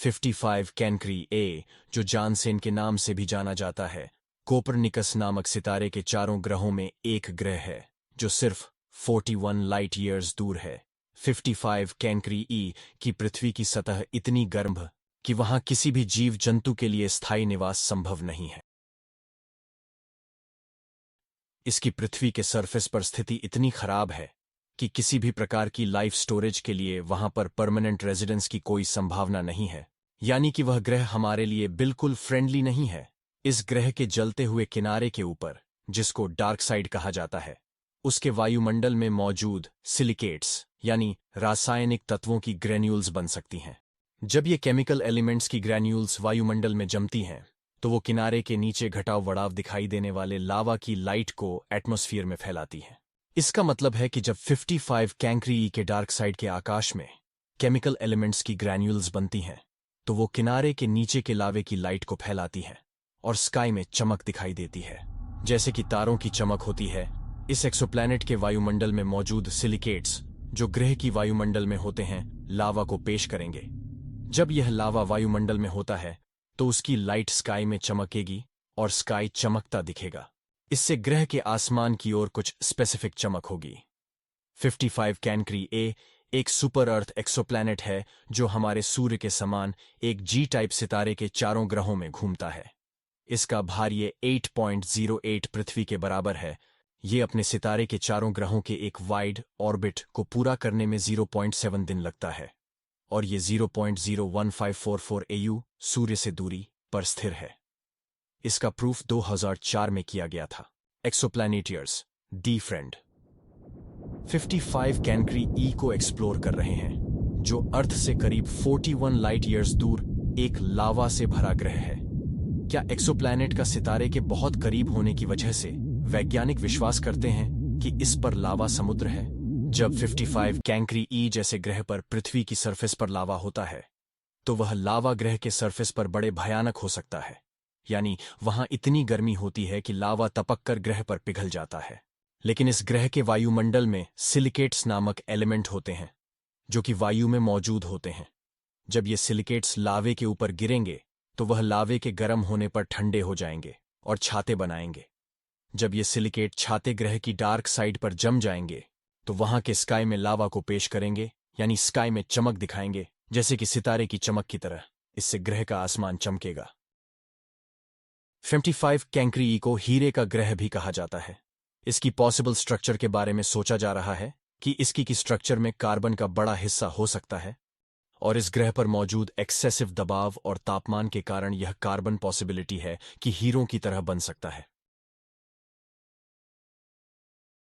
55 कैनक्री ए, जो जानसेन के नाम से भी जाना जाता है, कोपरनिकस नामक सितारे के चारों ग्रहों में एक ग्रह है जो सिर्फ 41 लाइट ईयर्स दूर है। 55 कैनक्री ई की पृथ्वी की सतह इतनी गर्म कि वहां किसी भी जीव जंतु के लिए स्थायी निवास संभव नहीं है। इसकी पृथ्वी के सरफेस पर स्थिति इतनी खराब है कि किसी भी प्रकार की लाइफ स्टोरेज के लिए वहां पर परमानेंट रेजिडेंस की कोई संभावना नहीं है, यानी कि वह ग्रह हमारे लिए बिल्कुल फ्रेंडली नहीं है। इस ग्रह के जलते हुए किनारे के ऊपर, जिसको डार्क साइड कहा जाता है, उसके वायुमंडल में मौजूद सिलिकेट्स यानी रासायनिक तत्वों की ग्रेन्यूल्स बन सकती हैं। जब ये केमिकल एलिमेंट्स की ग्रेन्यूल्स वायुमंडल में जमती हैं तो वो किनारे के नीचे घटाव बढ़ाव दिखाई देने वाले लावा की लाइट को एटमॉस्फेयर में फैलाती हैं। इसका मतलब है कि जब 55 कैंक्री ई के डार्क साइड के आकाश में केमिकल एलिमेंट्स की ग्रैन्यूल्स बनती हैं तो वो किनारे के नीचे के लावे की लाइट को फैलाती हैं और स्काई में चमक दिखाई देती है, जैसे कि तारों की चमक होती है। इस एक्सोप्लैनेट के वायुमंडल में मौजूद सिलिकेट्स, जो ग्रह की वायुमंडल में होते हैं, लावा को पेश करेंगे। जब यह लावा वायुमंडल में होता है तो उसकी लाइट स्काई में चमकेगी और स्काई चमकता दिखेगा। इससे ग्रह के आसमान की ओर कुछ स्पेसिफिक चमक होगी। 55 कैनक्री ए एक सुपर अर्थ एक्सोप्लैनेट है जो हमारे सूर्य के समान एक जी टाइप सितारे के चारों ग्रहों में घूमता है। इसका भार्य 8.08 पृथ्वी के बराबर है। ये अपने सितारे के चारों ग्रहों के एक वाइड ऑर्बिट को पूरा करने में 0.7 दिन लगता है और ये 0.01544 AU सूर्य से दूरी पर स्थिर है। इसका प्रूफ 2004 में किया गया था। एक्सोप्लैनेटियर्स डी फ्रेंड 55 कैनक्री ई को एक्सप्लोर कर रहे हैं, जो अर्थ से करीब 41 लाइट ईयर्स दूर एक लावा से भरा ग्रह है। क्या एक्सोप्लैनेट का सितारे के बहुत करीब होने की वजह से वैज्ञानिक विश्वास करते हैं कि इस पर लावा समुद्र है? जब 55 कैंक्री ई जैसे ग्रह पर पृथ्वी की सरफेस पर लावा होता है तो वह लावा ग्रह के सरफेस पर बड़े भयानक हो सकता है, यानी वहां इतनी गर्मी होती है कि लावा तपक कर ग्रह पर पिघल जाता है। लेकिन इस ग्रह के वायुमंडल में सिलिकेट्स नामक एलिमेंट होते हैं जो कि वायु में मौजूद होते हैं। जब ये सिलिकेट्स लावे के ऊपर गिरेंगे तो वह लावे के गर्म होने पर ठंडे हो जाएंगे और छाते बनाएंगे। जब ये सिलिकेट छाते ग्रह की डार्क साइड पर जम जाएंगे तो वहां के स्काई में लावा को पेश करेंगे, यानी स्काई में चमक दिखाएंगे, जैसे कि सितारे की चमक की तरह। इससे ग्रह का आसमान चमकेगा। 55 कैंक्री ई को हीरे का ग्रह भी कहा जाता है। इसकी पॉसिबल स्ट्रक्चर के बारे में सोचा जा रहा है कि इसकी स्ट्रक्चर में कार्बन का बड़ा हिस्सा हो सकता है और इस ग्रह पर मौजूद एक्सेसिव दबाव और तापमान के कारण यह कार्बन पॉसिबिलिटी है कि हीरों की तरह बन सकता है।